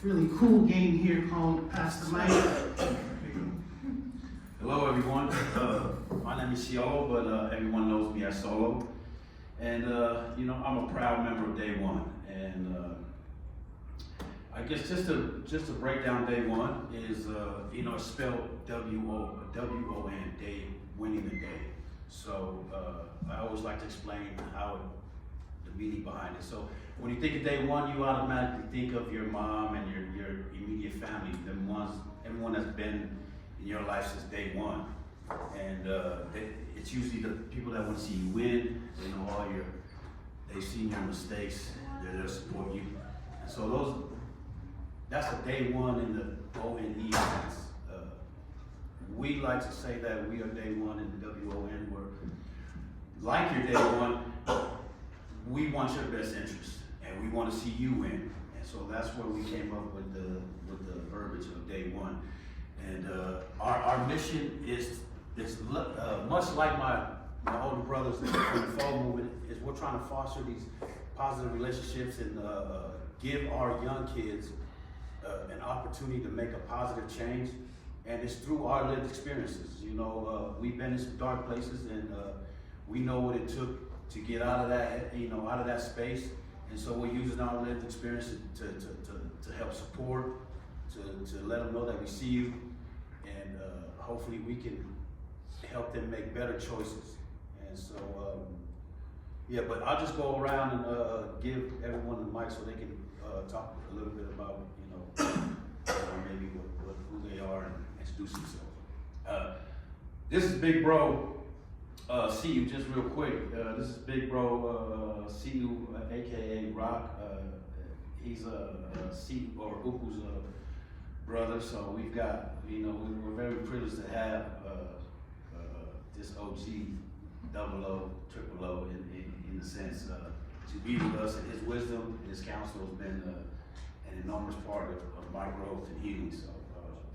really cool game here called Pass the Mic. Hello everyone, my name is Ciolo, but everyone knows me as Solo. And I'm a proud member of Day One. And I guess just to break down Day One is, it's spelled W-O-N, day, winning the day. So I always like to explain the meaning behind it. So when you think of Day One, you automatically think of your mom and your immediate family, everyone that's been in your life since Day One. And it's usually the people that want to see you win. They know they've seen your mistakes, they're there to support you. And so that's the Day One in the O-N-E sense. We like to say that we are Day One in the W-O-N, where like your Day One, we want your best interest and we want to see you win. And so that's where we came up with the verbiage of Day One. And our mission is much like my older brothers in the Fall movement, is we're trying to foster these positive relationships and give our young kids an opportunity to make a positive change. And it's through our lived experiences. We've been in some dark places, and we know what it took to get out of that space. And so we're using our lived experience to help support, to let them know that we see you, and hopefully we can help them make better choices. And so, but I'll just go around and give everyone the mic so they can talk a little bit about, maybe who they are and introduce themselves. This is Big Bro, CU, just real quick. This is Big Bro, CU, aka Rock. He's a CU or Uku's brother, so we've got, we're very privileged to have this OG, double O, triple O in the sense to be with us, and his wisdom and his counsel has been an enormous part of my growth and healing. So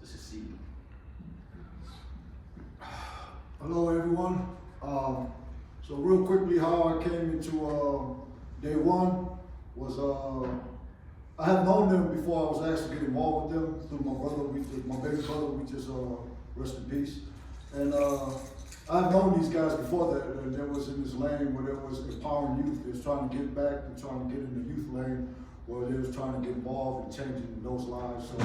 this is CU. Hello everyone. So real quickly, how I came into Day One was I have known them before I was asked to get involved with them through my brother. My baby brother, we just rest in peace. And I've known these guys before that. And there was in this lane where there was empowering youth. They was trying to get back and trying to get in the youth lane where they was trying to get involved in changing those lives. So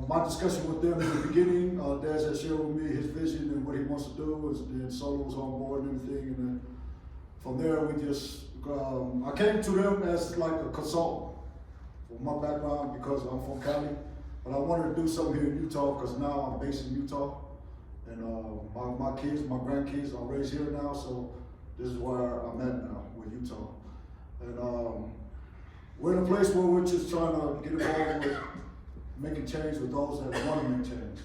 my discussion with them in the beginning, Daz had shared with me his vision and what he wants to do, and Solo was on board and everything. And then from there, we just, I came to them as like a consultant for my background because I'm from Cali, but I wanted to do something here in Utah because now I'm based in Utah. And my kids, my grandkids are raised here now, so this is where I'm at now with Utah. And we're in a place where we're just trying to get involved with making change with those that want to make change.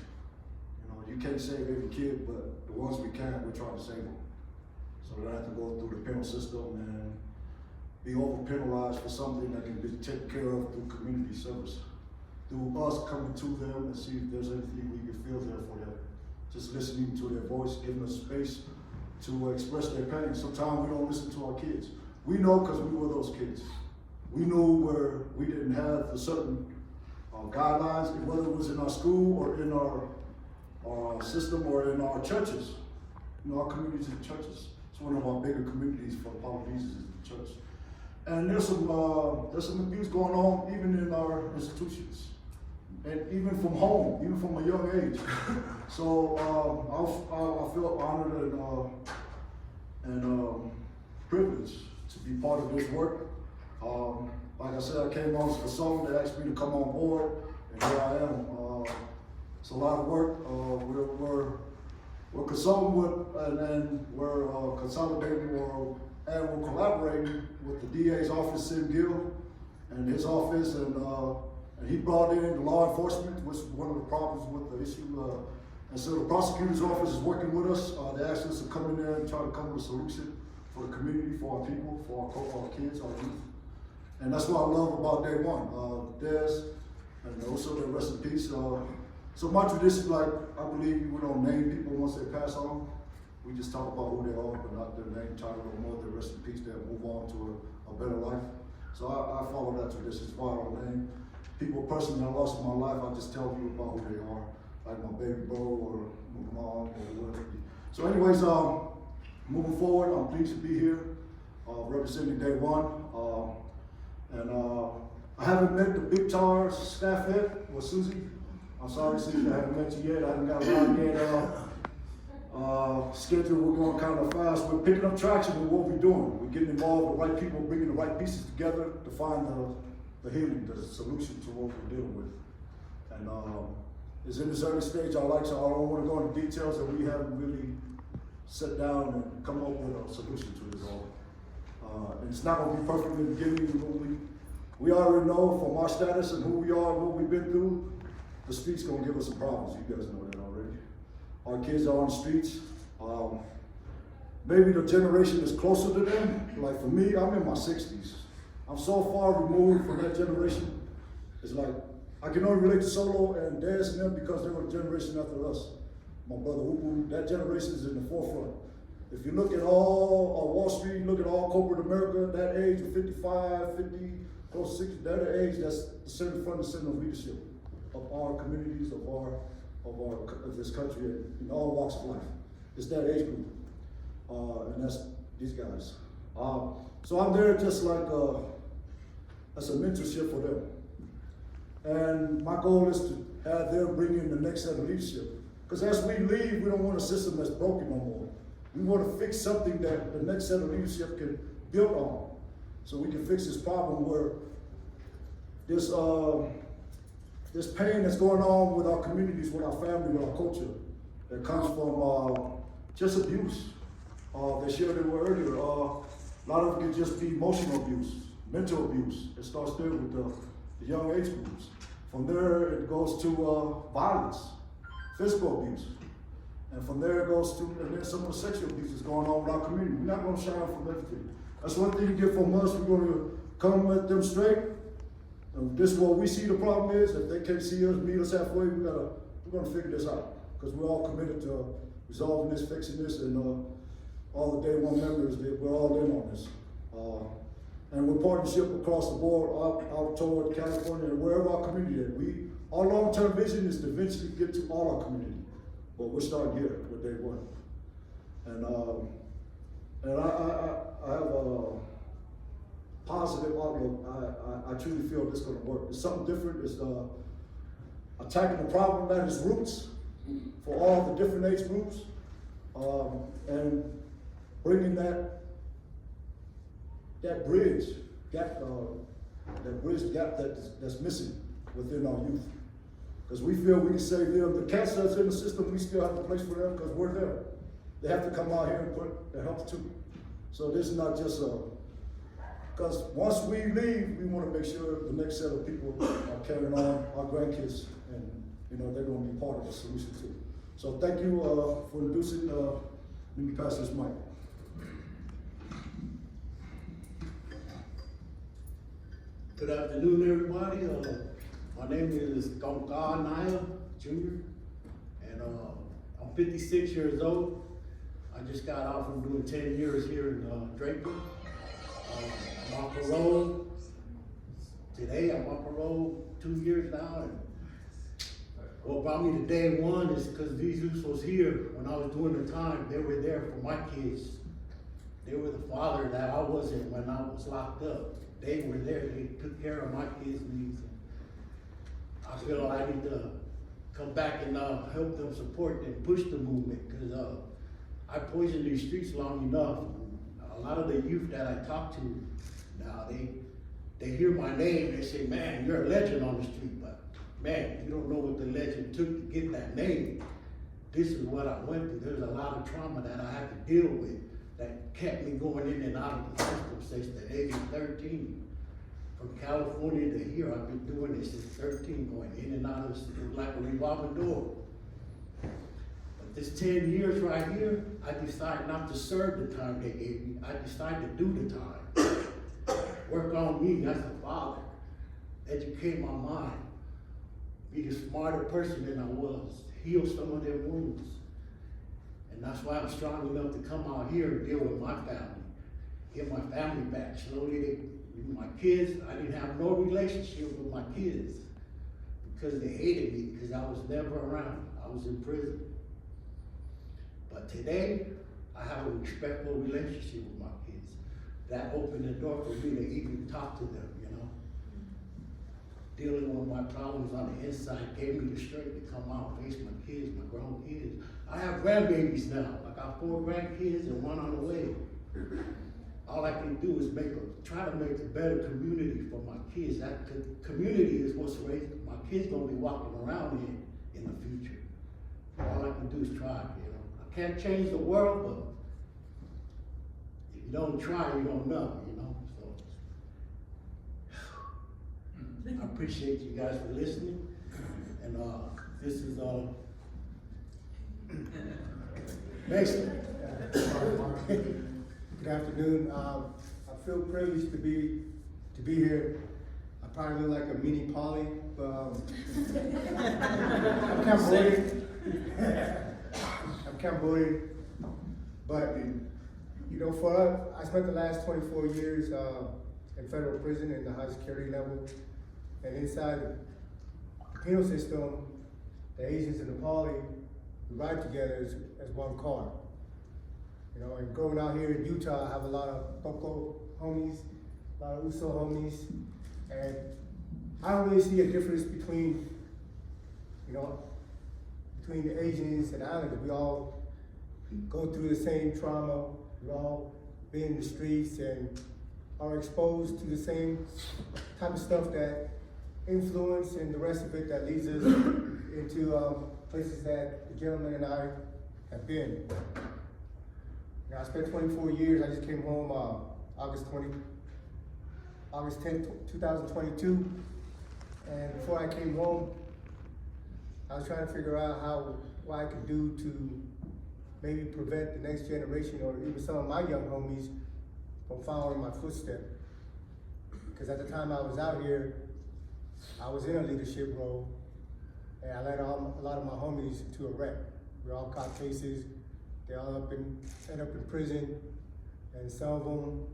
You can't save every kid, but the ones we can, we're trying to save them. So they don't have to go through the penal system and be over-penalized for something that can be taken care of through community service. Through us coming to them and see if there's anything we can feel there for them. Just listening to their voice, giving us space to express their pain. Sometimes we don't listen to our kids. We know because we were those kids. We knew where we didn't have the certain guidelines, whether it was in our school or in our system or in our churches. Our communities and churches. It's one of our bigger communities for Polynesians is the church. And there's some abuse going on even in our institutions. And even from home, even from a young age. So I feel honored and privileged to be part of this work. Like I said, I came on as a consultant. They asked me to come on board, and here I am. It's a lot of work. We're consulting with, and we're consolidating, and we're collaborating with the DA's office, Sim Gill, and his office, and he brought in the law enforcement, which is one of the problems with the issue. And so the prosecutor's office is working with us. They asked us to come in there and try to come with a solution for the community, for our people, for our kids, our youth. And that's what I love about Day One. Des, and also the rest in peace. So my tradition, like, I believe we don't name people once they pass on. We just talk about who they are, but not their name, title, or more. They rest in peace. They move on to a better life. So I follow that tradition. It's why our name. people personally I lost in my life, I just tell you about who they are, like my baby bro or my mom or whatever. So anyways, moving forward, I'm pleased to be here, representing Day One. I haven't met the Big Tar staff yet, or Susie. I'm sorry, Susie, I haven't met you yet. I haven't got around yet. Schedule, we're going kind of fast. We're picking up traction with what we're doing. We're getting involved with the right people, bringing the right pieces together to find the healing, the solution to what we're dealing with. And it's in this early stage. I don't want to go into details that we haven't really sat down and come up with a solution to it all. And it's not going to be perfect in the beginning. We already know from our status and who we are and what we've been through, the streets going to give us some problems. You guys know that already. Our kids are on the streets. Maybe the generation is closer to them. Like for me, I'm in my 60s. I'm so far removed from that generation. It's like, I can only relate to Solo and Dez and them because they were the generation after us. My brother Ubu, that generation is in the forefront. If you look at all Wall Street, look at all corporate America, that age of 55, 50, close to 60, that age, that's the center front and center of leadership of our communities, of this country, in all walks of life. It's that age group, and that's these guys. So I'm there just like as a mentorship for them. And my goal is to have them bring in the next set of leadership. Because as we leave, we don't want a system that's broken no more. We want to fix something that the next set of leadership can build on. So we can fix this problem where this pain that's going on with our communities, with our family, with our culture, that comes from just abuse. They shared it earlier. A lot of it can just be emotional abuse, mental abuse. It starts there with the young age groups. From there, it goes to violence, physical abuse. And from there, it goes to, and then some of the sexual abuse that's going on with our community. We're not going to shy from everything. That's one thing you get from us. We're going to come at them straight. And this is what we see the problem is. If they can't see us, meet us halfway, we're going to figure this out. Because we're all committed to resolving this, fixing this, and all the Day One members, we're all in on this. And we're partnership across the board, out toward California, and wherever our community is. Our long-term vision is to eventually get to all our community. But we're starting here with Day One. And I have a positive outlook. I truly feel this is going to work. It's something different. It's attacking the problem at its roots for all the different age groups, and bringing that bridge gap that's missing within our youth. Because we feel we can save them. The cats that's in the system, we still have a place for them because we're there. They have to come out here and put their help too. So this is not just because once we leave, we want to make sure the next set of people are carrying on, our grandkids, and they're going to be part of the solution too. So thank you for introducing. Let me pass this mic. Good afternoon, everybody. My name is Gonga Naya Jr., and I'm 56 years old. I just got out from doing 10 years here in Draper. I'm on parole. Today I'm on parole 2 years now. And what brought me to Day One is because these youths was here when I was doing the time. They were there for my kids. They were the father that I wasn't when I was locked up. They were there. They took care of my kids' needs. I feel I need to come back and help them support and push the movement because I poisoned these streets long enough. A lot of the youth that I talk to now, they hear my name, they say, man, you're a legend on the street, but man, you don't know what the legend took to get that name. This is what I went through. There's a lot of trauma that I had to deal with that kept me going in and out of the system since the age of 13. From California to here, I've been doing this since 13, going in and out of it like a revolving door. But this 10 years right here, I decided not to serve the time they gave me. I decided to do the time. Work on me as a father. Educate my mind. Be a smarter person than I was. Heal some of their wounds. And that's why I'm strong enough to come out here and deal with my family. Get my family back. Slowly, my kids, I didn't have no relationship with my kids. because they hated me because I was never around. I was in prison. But today, I have a respectful relationship with my kids. That opened the door for me to even talk to them, you know. Dealing with my problems on the inside gave me the strength to come out and face my kids, my grown kids. I have grandbabies now. I got 4 grandkids and 1 on the way. All I can do is try to make a better community for my kids. That community is what's raising my kids gonna be walking around in the future. All I can do is try, you know. I can't change the world, but if you don't try, you don't know, you know. So I appreciate you guys for listening. And this is Mason. Good afternoon. I feel privileged to be here. I probably look like a mini Polly, but I'm Cambodian. I'm Cambodian, but you know, for us, I spent the last 24 years in federal prison in the high security level, and inside the penal system, the Asians and the Nepali, we ride together as one car. You know, and growing out here in Utah, I have a lot of Boko homies, a lot of Uso homies, and I don't really see a difference between, you know, between the Asians and the Islanders. We all go through the same trauma. We all been in the streets and are exposed to the same type of stuff that influence and the rest of it that leads us into places that the gentleman and I have been. Now, I spent 24 years. I just came home August 10th, 2022. And before I came home, I was trying to figure out what I could do to maybe prevent the next generation or even some of my young homies from following my footsteps. Because at the time I was out here, I was in a leadership role, and I led a lot of my homies to a wreck. We all caught cases. They all end up in prison, and some of them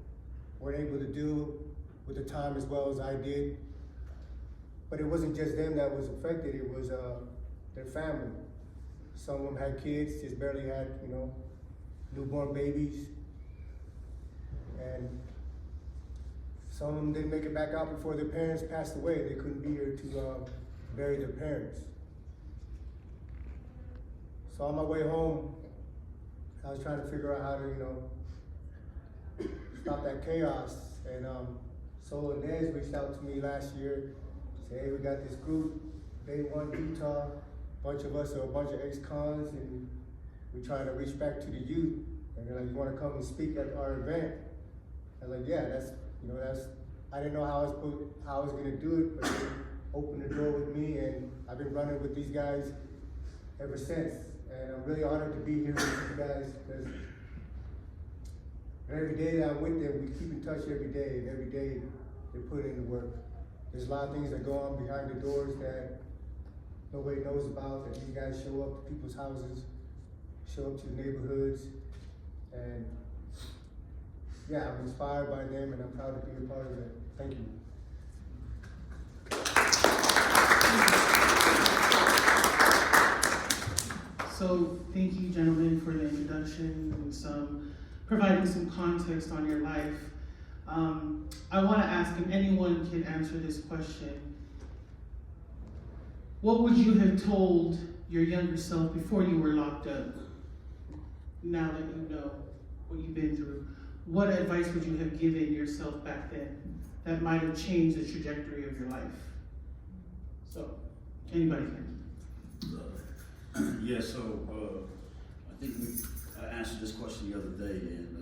weren't able to deal with the time as well as I did. But it wasn't just them that was affected, it was their family. Some of them had kids, just barely had, you know, newborn babies. And some of them didn't make it back out before their parents passed away. They couldn't be here to bury their parents. So on my way home, I was trying to figure out how to, you know, stop that chaos. And Solo Nez reached out to me last year, said, hey, we got this group, Day One Utah. A bunch of us are a bunch of ex-cons, and we're trying to reach back to the youth. And they're like, you want to come and speak at our event? I was like, yeah, I didn't know how I was gonna do it, but they opened the door with me, and I've been running with these guys ever since. And I'm really honored to be here with you guys, because every day that I'm with them, we keep in touch every day, and every day they put in the work. There's a lot of things that go on behind the doors that nobody knows about, that these guys show up to people's houses, show up to the neighborhoods, and yeah, I'm inspired by them, and I'm proud to be a part of it. Thank you. So thank you, gentlemen, for the introduction and providing some context on your life. I want to ask if anyone can answer this question. What would you have told your younger self before you were locked up? Now that you know what you've been through, what advice would you have given yourself back then that might have changed the trajectory of your life? So, anybody can. Yeah, so I think I answered this question the other day, and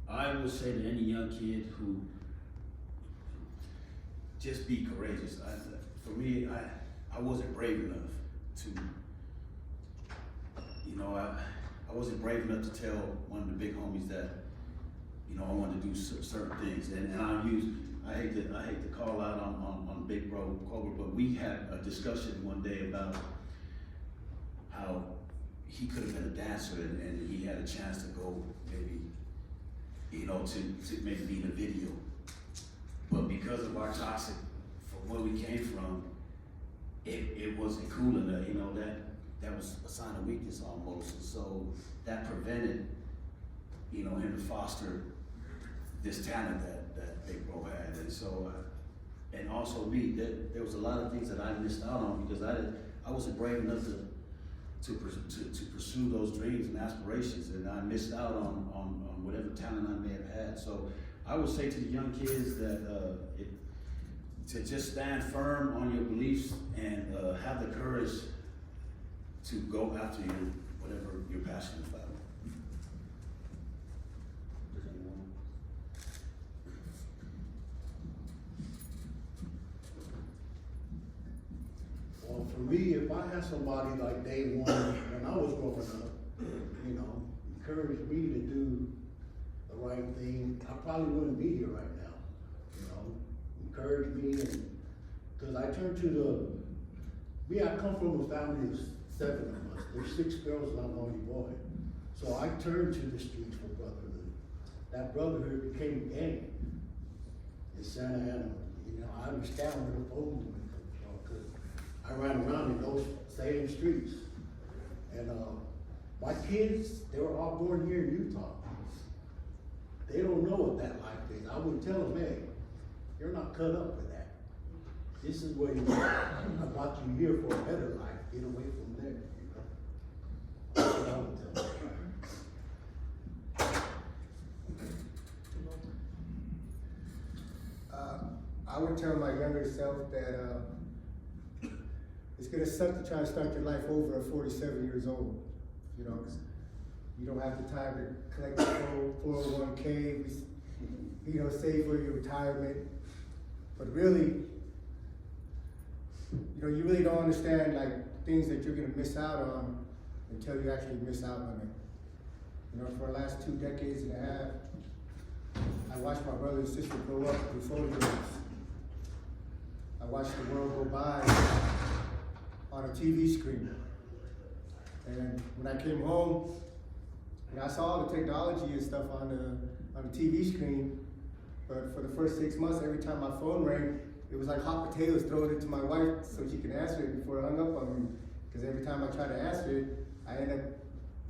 I would say to any young kid who just be courageous. For me, I wasn't brave enough to, you know, I wasn't brave enough to tell one of the big homies that, you know, I wanted to do certain things, and I hate to call out on Big Bro Cobra, but we had a discussion one day about how he could have been a dancer and he had a chance to go maybe, you know, to maybe be in a video. But because of our toxic, from where we came from, it wasn't cool enough, you know, that was a sign of weakness almost, and so that prevented, you know, him to foster this talent that Big Bro had, and so, and also me, there was a lot of things that I missed out on because I wasn't brave enough to pursue those dreams and aspirations, and I missed out on whatever talent I may have had. So I would say to the young kids that to just stand firm on your beliefs and have the courage to go after whatever you're passionate about. Does anyone? Well, for me, if I had somebody like Day One when I was growing up, you know, encouraged me to do the right thing, I probably wouldn't be here right now. You know, encouraged me, and because I turned to I come from a family of 7 of us. There's 6 girls and I'm the only boy. So I turned to the streets for brotherhood. That brotherhood became a gang in Santa Ana. You know, I understand where the problem is. Because I ran around in those same streets. And my kids, they were all born here in Utah. They don't know what that life is. I would tell them, hey, you're not cut up for that. This is where I brought you here for a better life. Get away from there, you know. That's what I would tell them. I would tell my younger self that it's gonna suck to try to start your life over at 47 years old. You know, 'cause you don't have the time to collect your 401k, you know, save for your retirement. But really, you know, you really don't understand like things that you're gonna miss out on until you actually miss out on it. You know, for the last 2 decades and a half, I watched my brother and sister grow up through photographs. I watched the world go by on a TV screen. And when I came home, and I saw all the technology and stuff on the TV screen, but for the first 6 months, every time my phone rang, it was like hot potatoes thrown into my wife so she could answer it before it hung up on me. Because every time I tried to answer it, I ended up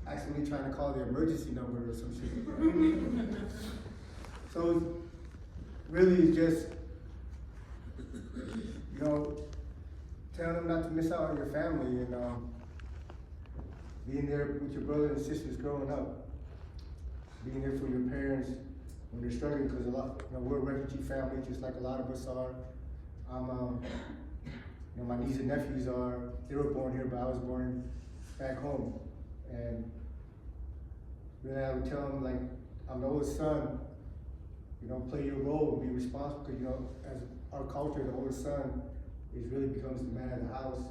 accidentally trying to call the emergency number or some shit. So really it's just, you know, telling them not to miss out on your family and being there with your brothers and sisters growing up, being there for your parents when they're struggling, because we're a refugee family just like a lot of us are. You know, my nieces and nephews they were born here, but I was born back home. And really I would tell them, like, I'm the oldest son, you know, play your role and be responsible, because, you know, as our culture, the oldest son really becomes the man of the house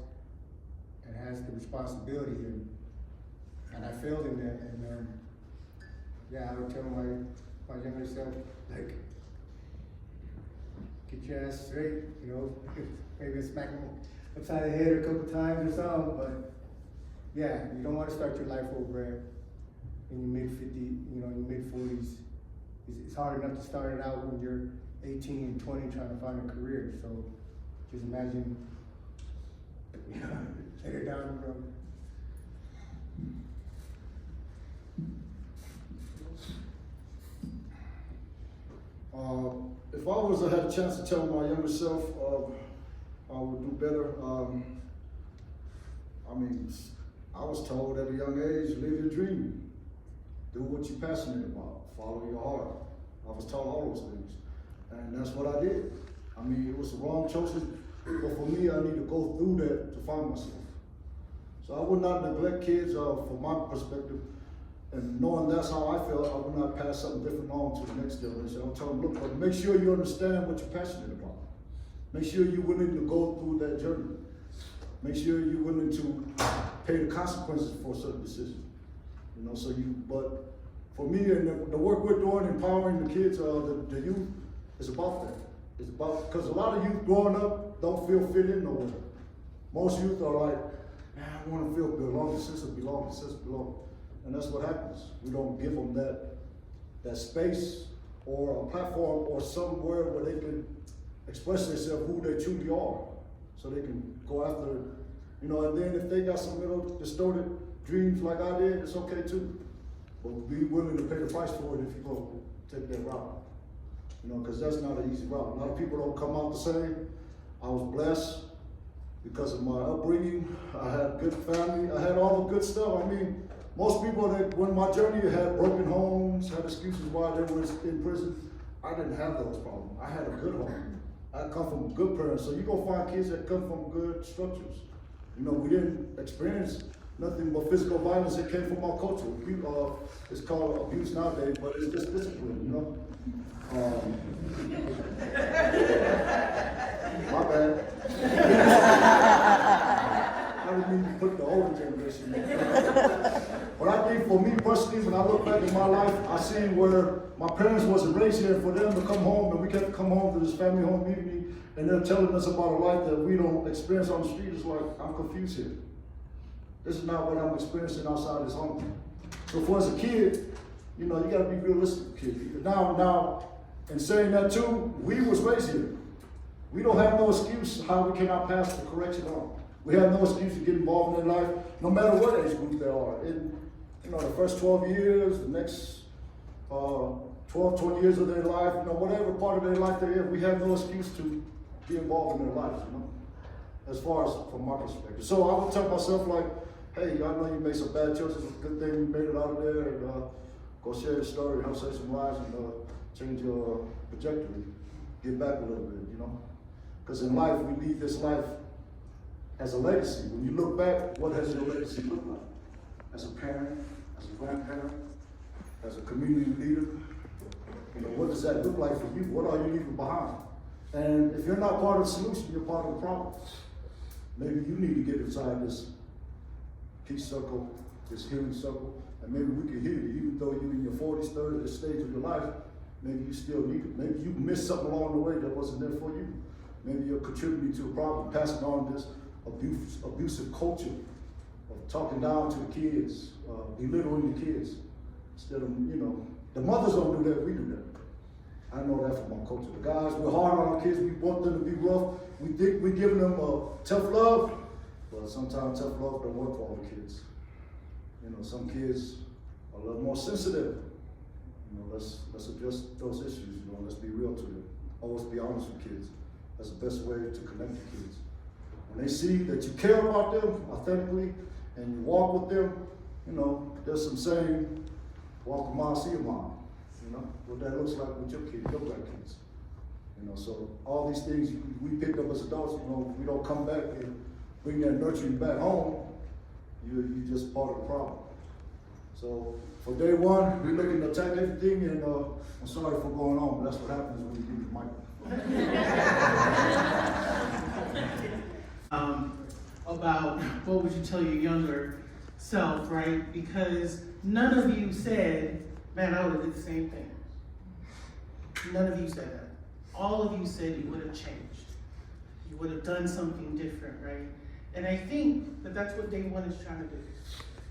and has the responsibility. And I failed in that. And yeah, I would tell my younger self, like, get your ass straight, you know, maybe smack him upside the head a couple times or something, but yeah, you don't want to start your life over in your mid-50s, you know, in your mid-40s. It's hard enough to start it out when you're 18 and 20 trying to find a career, so just imagine, you know, later down the road. If I was to have a chance to tell my younger self, I would do better. I mean, I was told at a young age, live your dream. Do what you're passionate about. Follow your heart. I was told all those things. And that's what I did. I mean, it was the wrong choices, but for me, I need to go through that to find myself. So I would not neglect kids from my perspective. And knowing that's how I feel, I would not pass something different on to the next generation. I'll tell them, look, but make sure you understand what you're passionate about. Make sure you're willing to go through that journey. Make sure you're willing to pay the consequences for certain decisions. You know, but for me and the work we're doing, empowering the kids, the youth, is about that. It's about, because a lot of youth growing up don't feel fit in nowhere. Most youth are like, man, I want to feel belong, sense of belonging, sense of belonging. And that's what happens. We don't give them that space or a platform or somewhere where they can express themselves who they truly are. so they can go after, you know, and then if they got some little distorted dreams like I did, it's okay too. But be willing to pay the price for it if you go take that route. You know, because that's not an easy route. A lot of people don't come out the same. I was blessed because of my upbringing. I had good family. I had all the good stuff. I mean, most people that went my journey had broken homes, had excuses why they were in prison. I didn't have those problems. I had a good home. I come from good parents. So you go find kids that come from good structures. You know, we didn't experience nothing but physical violence. It came from our culture. It's called abuse nowadays, but it's just discipline, you know? My bad. I didn't mean to put the older generation in. But I think for me personally, when I look back in my life, I seen where my parents wasn't raised here, and for them to come home, and we kept to come home to this family home meeting, and they're telling us about a life that we don't experience on the street. It's like, I'm confused here. This is not what I'm experiencing outside this home. So for as a kid, you know, you gotta be realistic, kid. Now, in saying that too, we was raised here. We don't have no excuse how we cannot pass the correction on. We have no excuse to get involved in their life, no matter what age group they are. In, you know, the first 12 years, the next 12, 20 years of their life, you know, whatever part of their life they're in, we have no excuse to be involved in their lives, you know, as far as from my perspective. So I would tell myself like, hey, I know you made some bad choices. It's a good thing you made it out of there, and go share your story, help save some lives, and change your trajectory. Get back a little bit, you know? Because in life, we leave this life as a legacy. When you look back, what has your legacy looked like? As a parent, as a grandparent, as a community leader, you know, what does that look like for you? What are you leaving behind? And if you're not part of the solution, you're part of the problem. Maybe you need to get inside this peace circle, this healing circle, and maybe we can heal you. Even though you're in your 40s, 30s, this stage of your life, maybe you still need it. Maybe you missed something along the way that wasn't there for you. Maybe you're contributing to a problem, passing on this abusive culture of talking down to the kids, belittling the kids. Instead of, you know, the mothers don't do that, we do that. I know that from my culture. The guys, we're hard on our kids, we want them to be rough. We think we're giving them tough love, but sometimes tough love don't work for all the kids. You know, some kids are a little more sensitive. You know, let's address those issues, you know, let's be real to them. Always be honest with kids. That's the best way to connect with kids. When they see that you care about them authentically and you walk with them, you know, there's some saying, walk a mile, see a mile. You know, what that looks like with your kids, your grandkids. You know, so all these things we picked up as adults, you know, we don't come back and bring that nurturing back home, you're just part of the problem. So for day one, we're looking to attack everything, and I'm sorry for going on, but that's what happens when you give me the mic. About what would you tell your younger self, right? Because none of you said, man, I would have did the same thing. None of you said that. All of you said you would have changed. You would have done something different, right? And I think that that's what Day One is trying to do,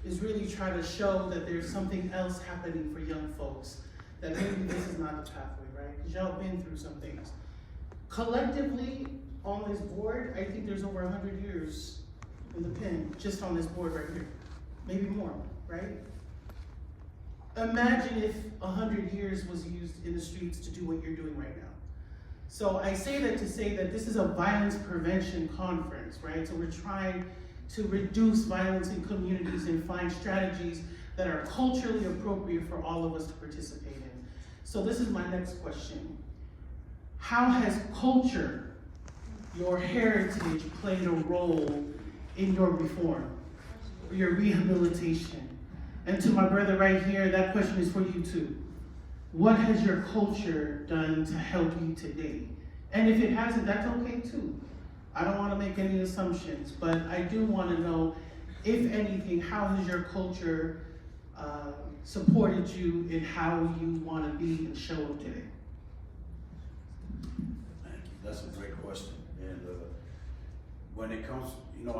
is really try to show that there's something else happening for young folks, that maybe this is not the pathway, right? Because y'all been through some things. Collectively, on this board, I think there's over 100 years in the pen, just on this board right here. Maybe more, right? Imagine if 100 years was used in the streets to do what you're doing right now. So I say that to say that this is a violence prevention conference, right? So we're trying to reduce violence in communities and find strategies that are culturally appropriate for all of us to participate in. So this is my next question. How has culture, your heritage, played a role in your reform, your rehabilitation? And to my brother right here, that question is for you too. What has your culture done to help you today? And if it hasn't, that's okay too. I don't want to make any assumptions, but I do want to know, if anything, how has your culture supported you in how you want to be and show up today? Thank you. That's a great question. And when it comes, you know,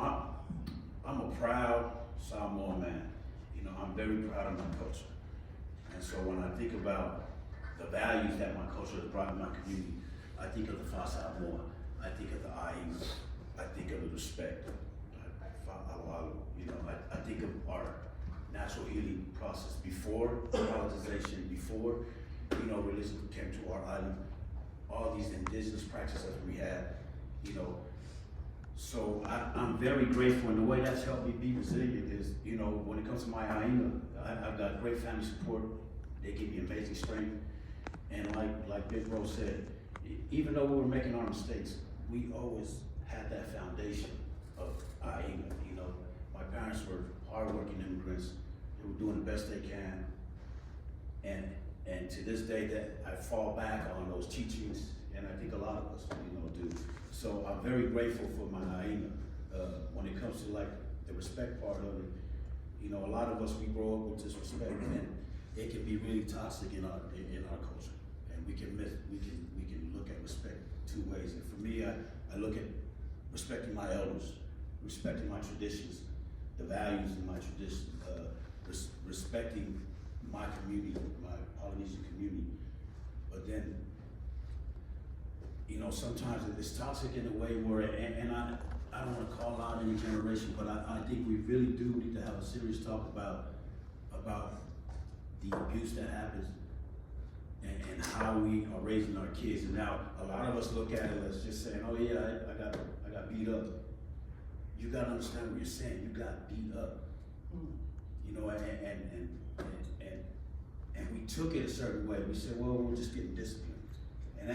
I'm a proud Samoan man. You know, I'm very proud of my culture. And so when I think about the values that my culture has brought in my community, I think of the Fa Samoa, I think of the Aiu, I think of the respect. I think of our natural healing process before colonization, before, religion came to our island, all these indigenous practices we had, So I'm very grateful, and the way that's helped me be resilient is, when it comes to my hyena, I've got great family support. They give me amazing strength. And like Big Bro said, even though we were making our mistakes, we always had that foundation of hyena. My parents were hardworking immigrants. They were doing the best they can. And to this day, that I fall back on those teachings, and I think a lot of us, do. So I'm very grateful for my hyena. When it comes to like the respect part of it, a lot of us, we grow up with disrespect, and it can be really toxic in our culture. And we can look at respect two ways. And for me, I look at respecting my elders, respecting my traditions, the values in my tradition, respecting my community, my Polynesian community. But then, sometimes it's toxic in a way where, and I don't want to call out any generation, but I think we really do need to have a serious talk about the abuse that happens and how we are raising our kids. And now a lot of us look at it as just saying, oh yeah, I got beat up. You gotta understand what you're saying. You got beat up. And we took it a certain way. We said, well, we're just getting disciplined. And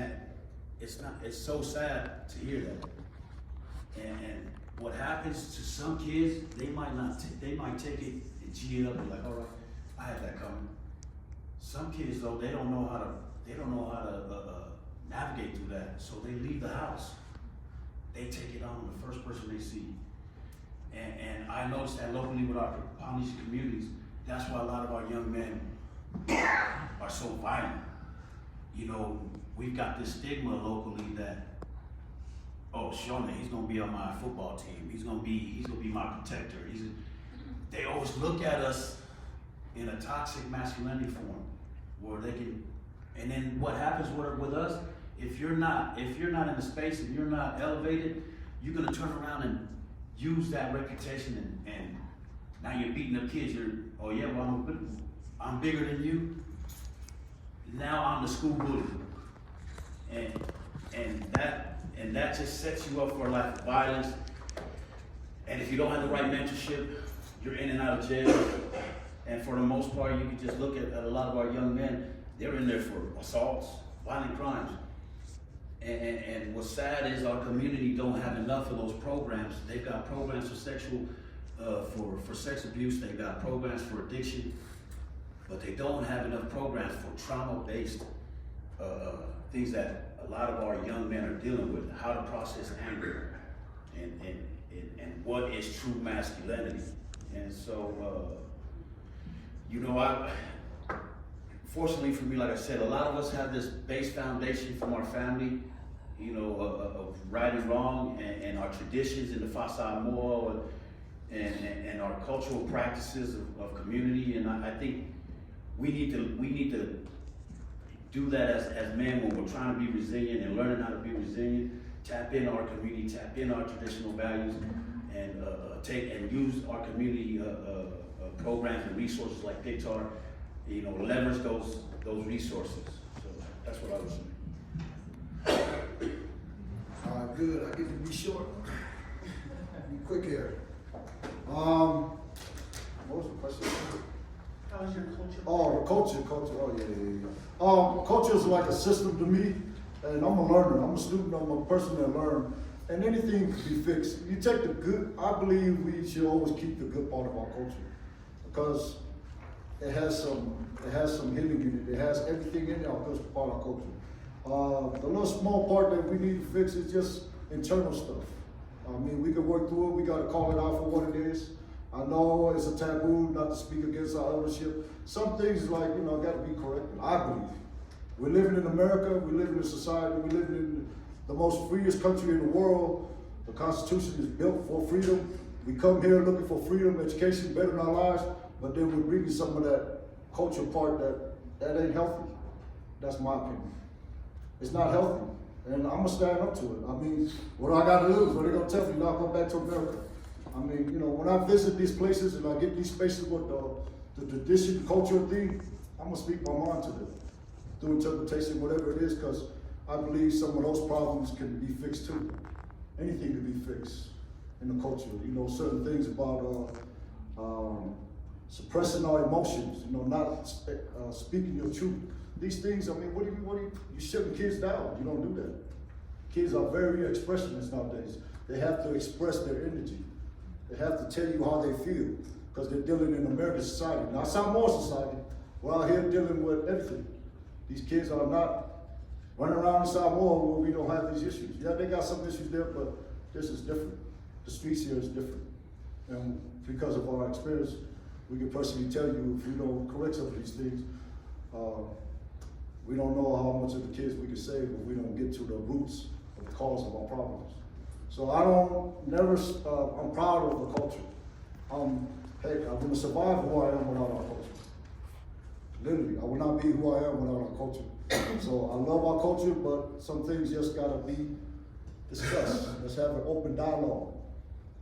it's so sad to hear that. And what happens to some kids, they might take it and G it up and like, all right, I had that coming. Some kids though, they don't know how to navigate through that. So they leave the house. They take it on the first person they see. And I noticed that locally with our Polynesian communities, that's why a lot of our young men are so violent. We've got this stigma locally that, oh, Shona, he's gonna be on my football team. He's gonna be my protector. They always look at us in a toxic masculinity form, where they can. And then what happens with us? If you're not in the space and you're not elevated, you're gonna turn around and use that reputation and now you're beating up kids. Oh yeah, well I'm bigger than you. Now I'm the school bully, and that just sets you up for a life of violence. And if you don't have the right mentorship, you're in and out of jail. And for the most part, you can just look at a lot of our young men. They're in there for assaults, violent crimes. And what's sad is our community don't have enough of those programs. They've got programs for sexual, for sex abuse. They've got programs for addiction, but they don't have enough programs for trauma-based things that a lot of our young men are dealing with. How to process anger, and what is true masculinity. And so, fortunately for me, like I said, a lot of us have this base foundation from our family, of right and wrong, and our traditions in the Fa'asao Moa, and our cultural practices of community. And I think we need to do that as men when we're trying to be resilient and learning how to be resilient. Tap in our community, tap in our traditional values, and take and use our community programs and resources like PICTAR, leverage those resources. So that's what I was saying. Good. I get to be short. Be quick here. What was the question? How is your culture? Oh, the culture. Oh, yeah. Culture is like a system to me, and I'm a learner. I'm a student. I'm a person that learns, and anything can be fixed. You take the good. I believe we should always keep the good part of our culture, because it has some healing in it. It has everything in our good part of our culture. The little small part that we need to fix is just internal stuff. I mean, we can work through it. We got to call it out for what it is. I know it's a taboo not to speak against our eldership. Some things got to be corrected. I believe. We're living in America. We live in a society. We live in the most freest country in the world. The Constitution is built for freedom. We come here looking for freedom, education, bettering our lives, but then we're bringing some of that culture part that ain't healthy. That's my opinion. It's not healthy. And I'm gonna stand up to it. I mean, what do I gotta lose? What are they gonna tell me? Not go back to America. I mean, you know, when I visit these places and I get these spaces with the tradition, culture thing, I'm gonna speak my mind to them through interpretation, whatever it is, because I believe some of those problems can be fixed too. Anything can be fixed in the culture. You know, certain things about suppressing our emotions. You know, not speaking your truth. These things. I mean, what do you shutting kids down? You don't do that. Kids are very expressionists nowadays. They have to express their energy. They have to tell you how they feel because they're dealing in American society. Now, Samoa society, we're out here dealing with everything. These kids are not running around in Samoa where we don't have these issues. Yeah, they got some issues there, but this is different. The streets here is different. And because of our experience, we can personally tell you if we don't correct some of these things, we don't know how much of the kids we can save if we don't get to the roots of the cause of our problems. So I'm proud of the culture. Hey, I'm gonna survive who I am without our culture. Literally, I would not be who I am without our culture. So I love our culture, but some things just gotta be discussed. Let's have an open dialogue.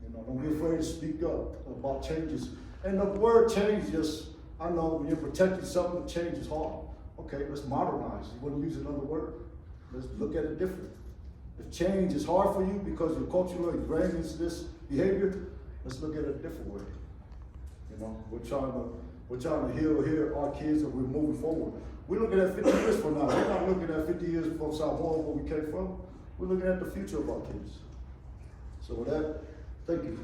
You know, don't be afraid to speak up about changes. And the word change just, I know when you're protecting something, change is hard. Okay, let's modernize. You wouldn't use another word. Let's look at it different. If change is hard for you because you're culturally ingrained into this behavior, let's look at it a different way. You know, we're trying to heal here our kids and we're moving forward. We're looking at 50 years from now. We're not looking at 50 years from Samoa, where we came from. We're looking at the future of our kids. So with that, thank you.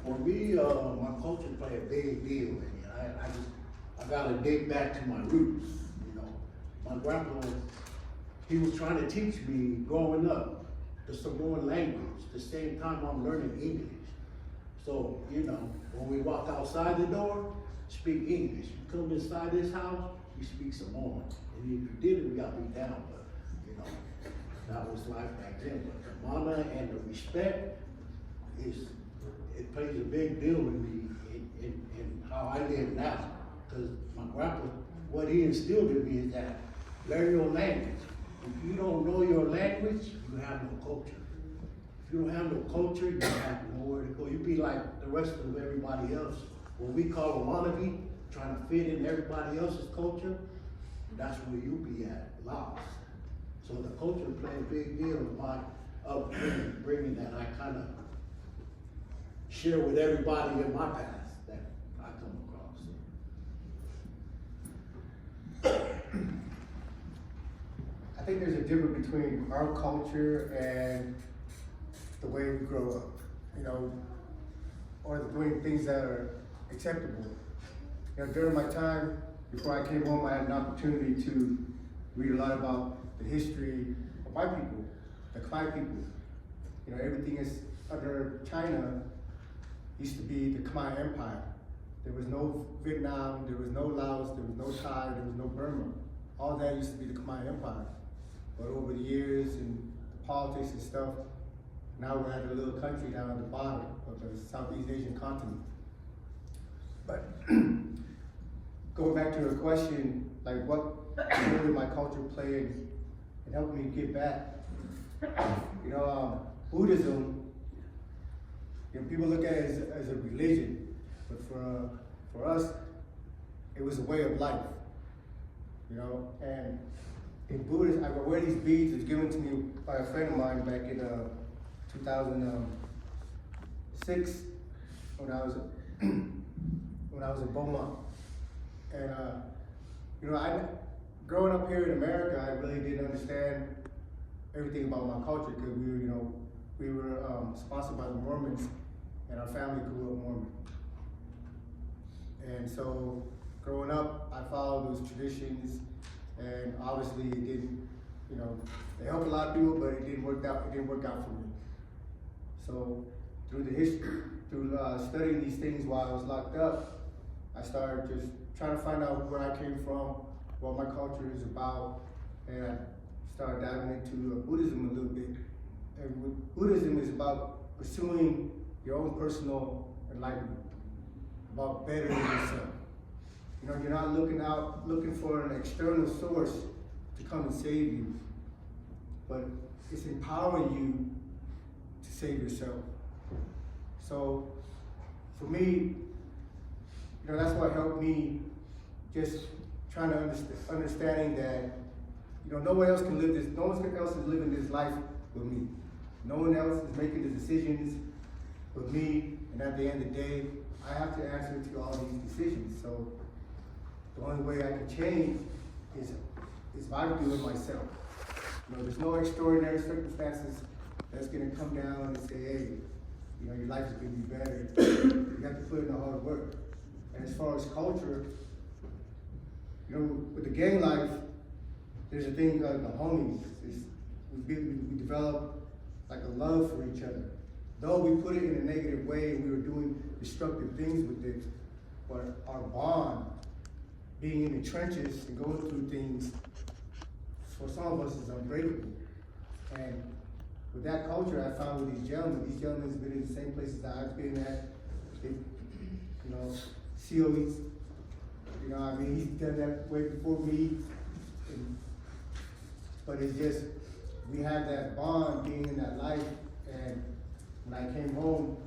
For me, my culture play a big deal in it. I gotta dig back to my roots, you know. My grandpa, he was trying to teach me growing up the Samoan language, the same time I'm learning English. So, you know, when we walk outside the door, speak English. You come inside this house, you speak Samoan. And if you didn't, we got beat down, but, you know, that was life back then. But the honor and the respect it plays a big deal with me in how I live now. Because my grandpa, what he instilled in me is that learn your language. If you don't know your language, you have no culture. If you don't have no culture, you have nowhere to go. You be like the rest of everybody else. What we call a wannabe, trying to fit in everybody else's culture, that's where you be at, lost. So the culture plays a big deal in my upbringing that I kind of share with everybody in my path that I come across. I think there's a difference between our culture and the way we grow up, you know, or doing things that are acceptable. You know, during my time, before I came home, I had an opportunity to read a lot about the history of my people, the Khmer people. You know, everything is under China used to be the Khmer Empire. There was no Vietnam, there was no Laos, there was no Thai, there was no Burma. All that used to be the Khmer Empire. But over the years and the politics and stuff, now we're at a little country down at the bottom of the Southeast Asian continent. But going back to your question, like what role did my culture play in helping me get back? You know, Buddhism, you know, people look at it as a religion, but for us, it was a way of life. You know, and in Buddhism, I wear these beads. It was given to me by a friend of mine back in 2006 when I was in Beaumont. And you know, growing up here in America, I really didn't understand everything about my culture because we were sponsored by the Mormons, and our family grew up Mormon. And so, growing up, I followed those traditions, and obviously it didn't, you know, it helped a lot of people, but it didn't work out. It didn't work out for me. So, through the history, through studying these things while I was locked up, I started just trying to find out where I came from, what my culture is about, and I started diving into Buddhism a little bit. And Buddhism is about pursuing your own personal enlightenment, about bettering yourself. You You know, you're not looking for an external source to come and save you, but it's empowering you to save yourself. So, for me, you know, that's what helped me, just trying to understanding that, you know, no one else is living this life with me. No one else is making the decisions with me, and at the end of the day, I have to answer to all these decisions. So the only way I can change is if I do it myself. You know, there's no extraordinary circumstances that's gonna come down and say, hey, you know, your life is gonna be better. You have to put in the hard work. And as far as culture, you know, with the gang life, there's a thing like the homies. We develop like a love for each other. Though we put it in a negative way and we were doing destructive things with it, but our bond, being in the trenches and going through things, for some of us is unbreakable. And with that culture I found with these gentlemen have been in the same places that I've been at. They, you know, COE's, you know what I mean, he's done that way before me. But it's just, we have that bond being in that life, and when I came home,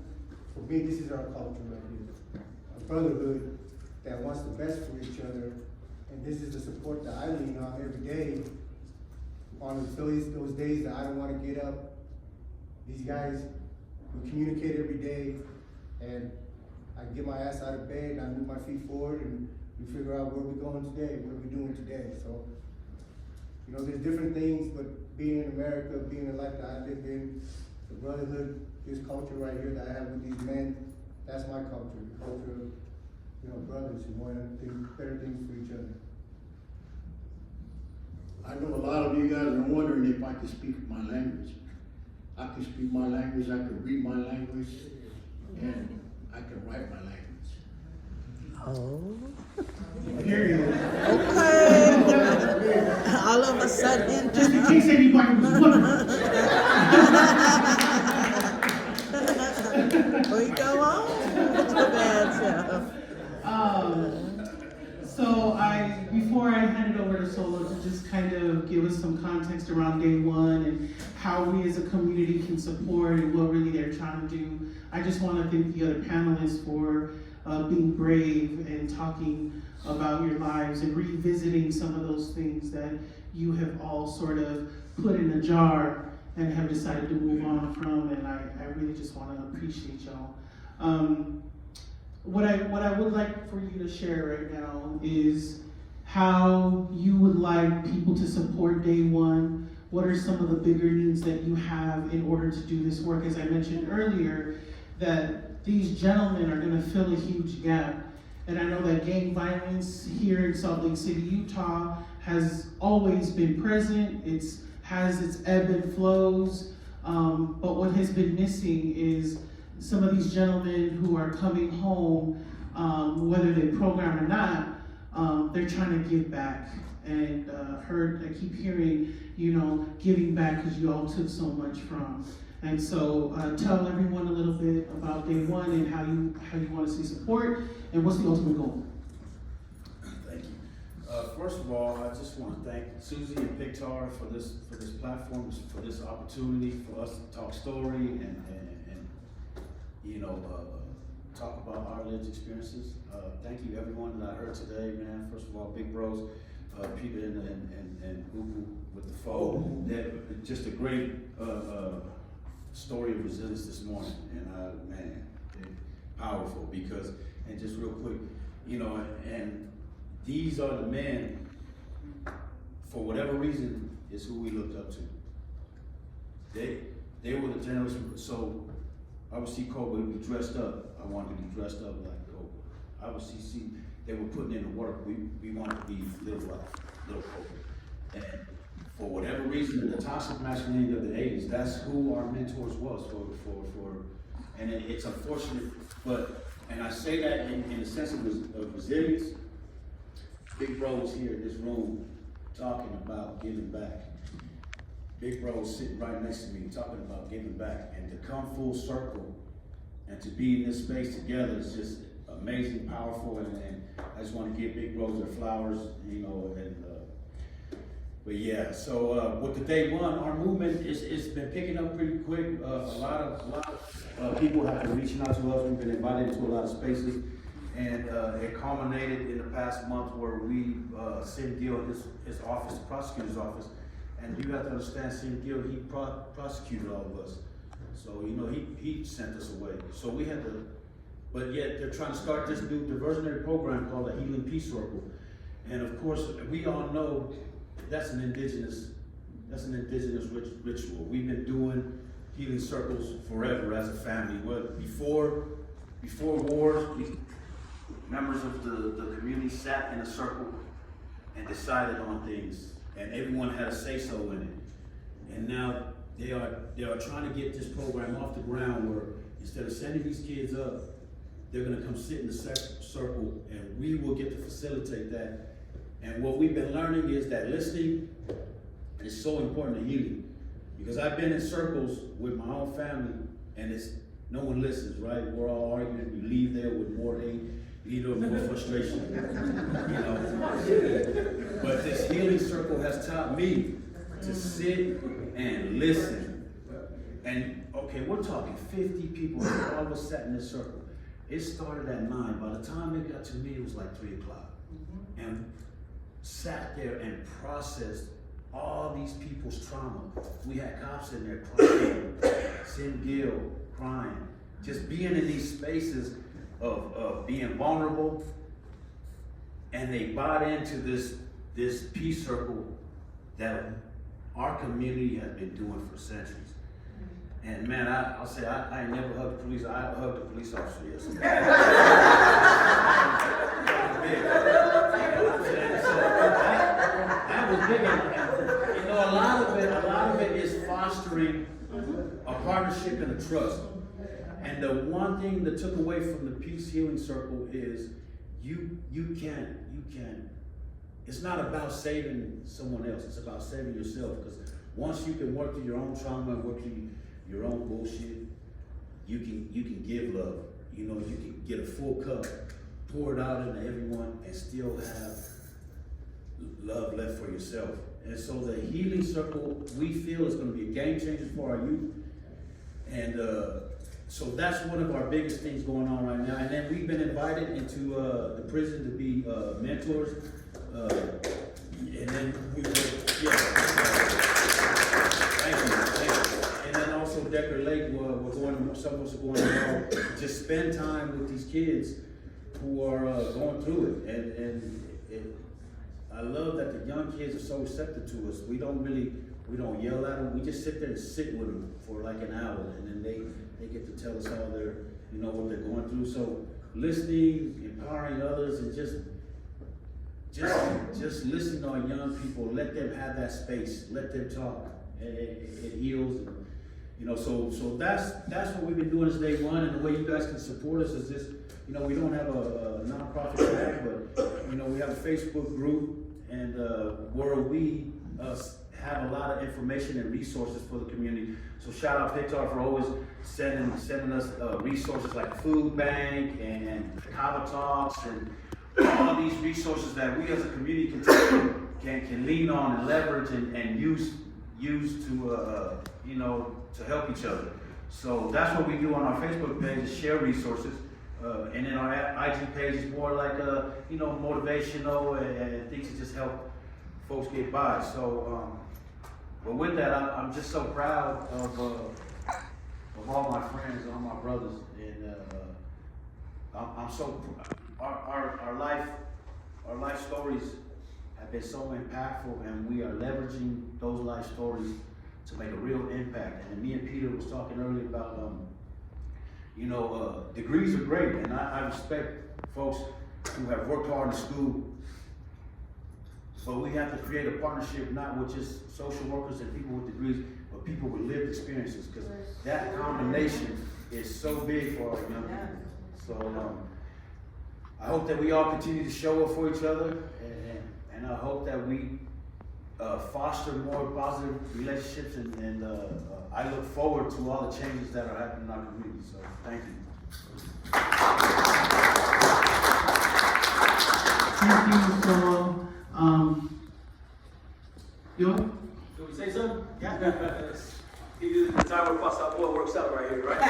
for me, this is our culture right here. A brotherhood that wants the best for each other, and this is the support that I lean on every day. On those days that I don't want to get up, these guys, we communicate every day, and I get my ass out of bed, and I move my feet forward, and we figure out where we're going today, what are we doing today. So, you know, there's different things, but being in America, being in the life that I lived in, the brotherhood, this culture right here that I have with these men, that's my culture, the culture of, you know, brothers who want to do better things for each other. I know a lot of you guys are wondering if I can speak my language. I can speak my language, I can read my language, and I can write my language. Oh, Period. okay. All of a sudden. Just in case anybody was wondering. We go on with your bad self. So before I hand it over to Solo to just kind of give us some context around day one and how we as a community can support and what really they're trying to do, I just want to thank the other panelists for being brave and talking about your lives and revisiting some of those things that you have all sort of put in a jar and have decided to move on from, and I really just want to appreciate y'all. What I would like for you to share right now is how you would like people to support Day One. What are some of the bigger needs that you have in order to do this work? As I mentioned earlier, that these gentlemen are going to fill a huge gap. And I know that gang violence here in Salt Lake City, Utah has always been present. It has its ebb and flows. But what has been missing is some of these gentlemen who are coming home, whether they program or not, they're trying to give back. And I keep hearing, you know, giving back because you all took so much from. And so tell everyone a little bit about Day One and how you want to see support and what's the ultimate goal. Thank you. First of all, I just want to thank Susie and Pictar for this platform, for this opportunity for us to talk story and you know, talk about our lived experiences. Thank you everyone that I heard today, man. First of all, Big Bros, Peter and Ubu with the foe. That just a great story of resilience this morning, and man, powerful because, and just real quick, you know, and these are the men, for whatever reason, is who we looked up to. They were the generation. So I would see Kobe be dressed up. I wanted to be dressed up like Kobe. I would see they were putting in the work. We wanted to be little Kobe. And for whatever reason, the toxic masculinity of the 80s, that's who our mentors was and it's unfortunate, but, and I say that in a sense of resilience. Big Bro was here in this room talking about giving back. Big Bro was sitting right next to me talking about giving back, and to come full circle and to be in this space together is just amazing, powerful, and I just want to give Big Bros their flowers, you know, and but yeah, so with the Day One, our movement it's been picking up pretty quick. A lot of people have been reaching out to us. We've been invited into a lot of spaces, and it culminated in the past month where we sent Gil his office, the prosecutor's office, and you have to understand, St. Gil, he prosecuted all of us. So, you know, he sent us away. So we had to, but yet they're trying to start this new diversionary program called the Healing Peace Circle. And of course, we all know that's an indigenous ritual. We've been doing healing circles forever as a family. Before wars, members of the community sat in a circle and decided on things, and everyone had a say-so in it. And now they are trying to get this program off the ground where instead of sending these kids up, they're gonna come sit in the circle and we will get to facilitate that. And what we've been learning is that listening is so important to healing. Because I've been in circles with my own family and no one listens, right? We're all arguing, you leave there with more hate, you leave there with more frustration, you know. But this healing circle has taught me to sit and listen. And okay, we're talking 50 people, all of us sat in this circle. It started at 9. By the time it got to me, it was like 3 o'clock. And sat there and processed all these people's trauma. We had cops in there crying, St. Gil crying, just being in these spaces of being vulnerable. And they bought into this peace circle that our community has been doing for centuries. And man, I'll say, I ain't never hugged the police. I hugged a police officer yesterday. That was big. You know, a lot of it is fostering a partnership and a trust. And the one thing that took away from the Peace Healing Circle is you can. It's not about saving someone else. It's about saving yourself. Because once you can work through your own trauma and work through your own bullshit, you can give love. You know, you can get a full cup, pour it out into everyone, and still have love left for yourself. And so the Healing Circle, we feel, is going to be a game changer for our youth. And so that's one of our biggest things going on right now. And then we've been invited into the prison to be mentors. And then we will, thank you. And then also Decker Lake, some of us are going to just spend time with these kids who are going through it. And I love that the young kids are so receptive to us. We don't yell at them. We just sit there and sit with them for like an hour, and then they get to tell us how what they're going through. So listening, empowering others, and just listen to our young people. Let them have that space. Let them talk. It heals. You know, so that's what we've been doing as Day One, and the way you guys can support us is this. You know, we don't have a nonprofit track, but you know, we have a Facebook group, and where we have a lot of information and resources for the community. So shout out Pictar for always sending us resources like Food Bank and Kava Talks and all these resources that we as a community can lean on and leverage and use to to help each other. So that's what we do on our Facebook page, is share resources. And then our IG page is more like motivational and things to just help folks get by. So but with that, I'm just so proud of all my friends, all my brothers, and I'm so our life stories have been so impactful, and we are leveraging those life stories to make a real impact. And me and Peter was talking earlier about degrees are great, and I respect folks who have worked hard in school. But we have to create a partnership, not with just social workers and people with degrees, but people with lived experiences, because that combination is so big for our young people. So I hope that we all continue to show up for each other, and I hope that we foster more positive relationships, and I look forward to all the changes that are happening in our community. So thank you. Yo? Can we say something? Yeah. The time where Pastor Boy works out right here, right?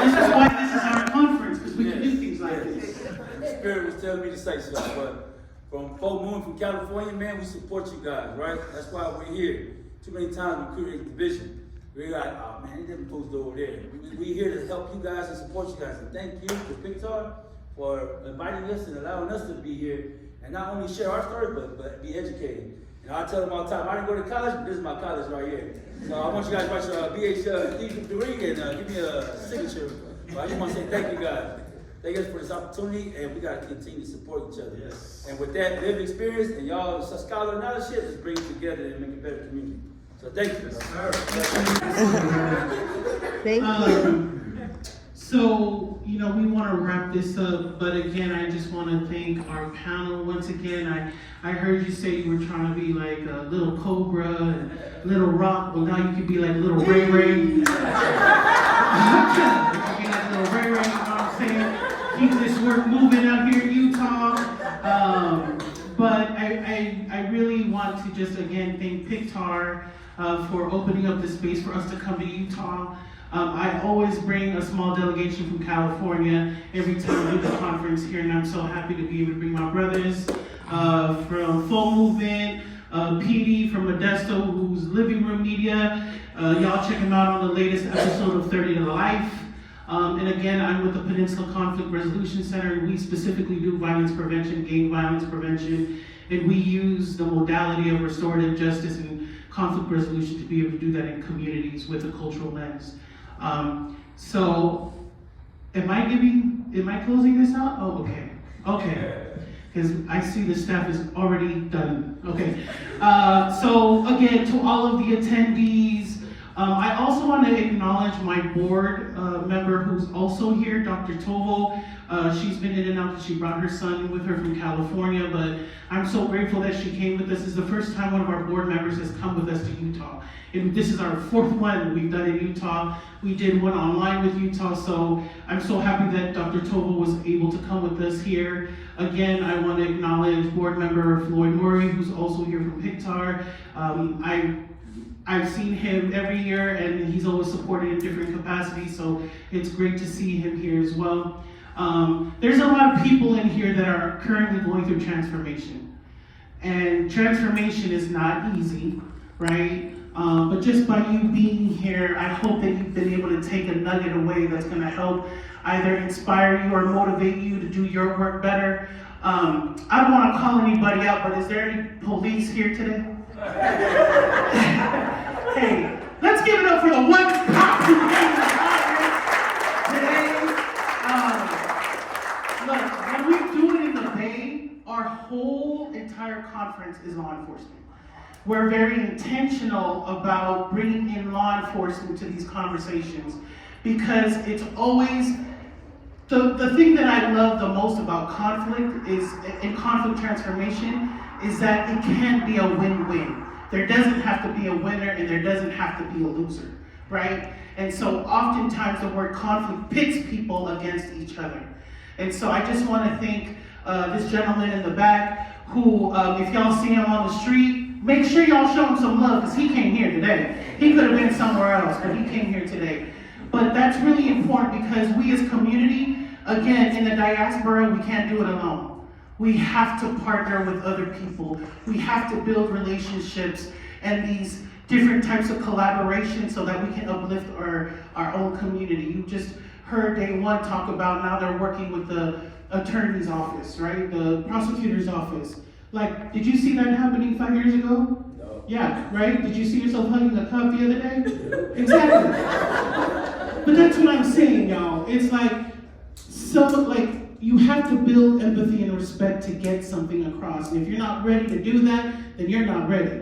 This is why this is our conference, because we can do things like this. The Spirit was telling me to say something, but from Full Moon from California, man, we support you guys, right? That's why we're here. Too many times we create division. We're like, oh man, he didn't supposed to go over there. We're here to help you guys and support you guys. And thank you to Pictar for inviting us and allowing us to be here and not only share our story, but be educated. You know, I tell them all the time, I didn't go to college, but this is my college right here. So I want you guys to write your BH degree and give me a signature. But I just want to say thank you guys. Thank us for this opportunity, and we got to continue to support each other. Yes. And with that lived experience and y'all scholar knowledge shit, let's bring it together and make a better community. So thank you. Thank you. So, you know, we want to wrap this up, but again, I just want to thank our panel once again. I heard you say you were trying to be like a little Cobra and Little Rock. Well, now you can be like Little Ray Ray. You can be like Little Ray Ray, you know what I'm saying? Keep this work moving out here in Utah. But I really want to just again thank Pictar for opening up the space for us to come to Utah. I always bring a small delegation from California every time we do the conference here, and I'm so happy to be able to bring my brothers from Full Movement, PD from Modesto, who's Living Room Media. Y'all check him out on the latest episode of 30 to Life. And again, I'm with the Peninsula Conflict Resolution Center, and we specifically do violence prevention, gang violence prevention, and we use the modality of restorative justice and conflict resolution to be able to do that in communities with a cultural lens. So, am I closing this out? Oh, okay. Because I see the staff is already done. Okay. So again, to all of the attendees, I also want to acknowledge my board member who's also here, Dr. Tovo. She's been in and out because she brought her son with her from California, but I'm so grateful that she came with us. This is the first time one of our board members has come with us to Utah. And this is our fourth one we've done in Utah. We did one online with Utah, so I'm so happy that Dr. Tovo was able to come with us here. Again, I want to acknowledge board member Floyd Murray, who's also here from Pictar. I've seen him every year, and he's always supported in different capacities, so it's great to see him here as well. There's a lot of people in here that are currently going through transformation. And transformation is not easy, right? But just by you being here, I hope that you've been able to take a nugget away that's going to help either inspire you or motivate you to do your work better. I don't want to call anybody out, but is there any police here today? Hey, let's give it up for the one cop who came to the conference today. Look, when we do it in the Bay, our whole entire conference is law enforcement. We're very intentional about bringing in law enforcement to these conversations because it's always, the thing that I love the most about conflict is, in conflict transformation, is that it can be a win-win. There doesn't have to be a winner and there doesn't have to be a loser, right? And so oftentimes the word conflict pits people against each other. And so I just want to thank this gentleman in the back who, if y'all see him on the street, make sure y'all show him some love because he came here today. He could have been somewhere else, but he came here today. But that's really important because we as community, again, in the diaspora, we can't do it alone. We have to partner with other people. We have to build relationships and these different types of collaboration so that we can uplift our own community. You just heard Day One talk about now they're working with the attorney's office, right? The prosecutor's office. Like, did you see that happening 5 years ago? No. Yeah, right? Did you see yourself hugging a cop the other day? Exactly. But that's what I'm saying, y'all. It's like, you have to build empathy and respect to get something across. And if you're not ready to do that, then you're not ready,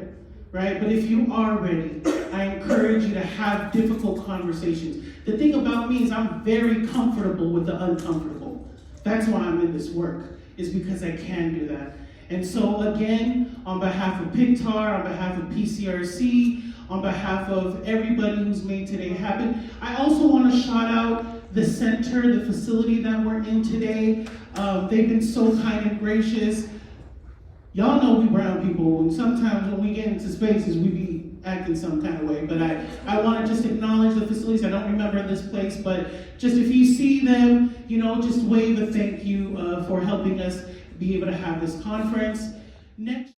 right? But if you are ready, I encourage you to have difficult conversations. The thing about me is I'm very comfortable with the uncomfortable. That's why I'm in this work, is because I can do that. And so again, on behalf of Pictar, on behalf of PCRC, on behalf of everybody who's made today happen, I also want to shout out the center, the facility that we're in today. They've been so kind and gracious. y'all know we brown people, and sometimes when we get into spaces, we be acting some kind of way. But I want to just acknowledge the facilities. I don't remember this place, but just if you see them, you know, just wave a thank you for helping us be able to have this conference. Next.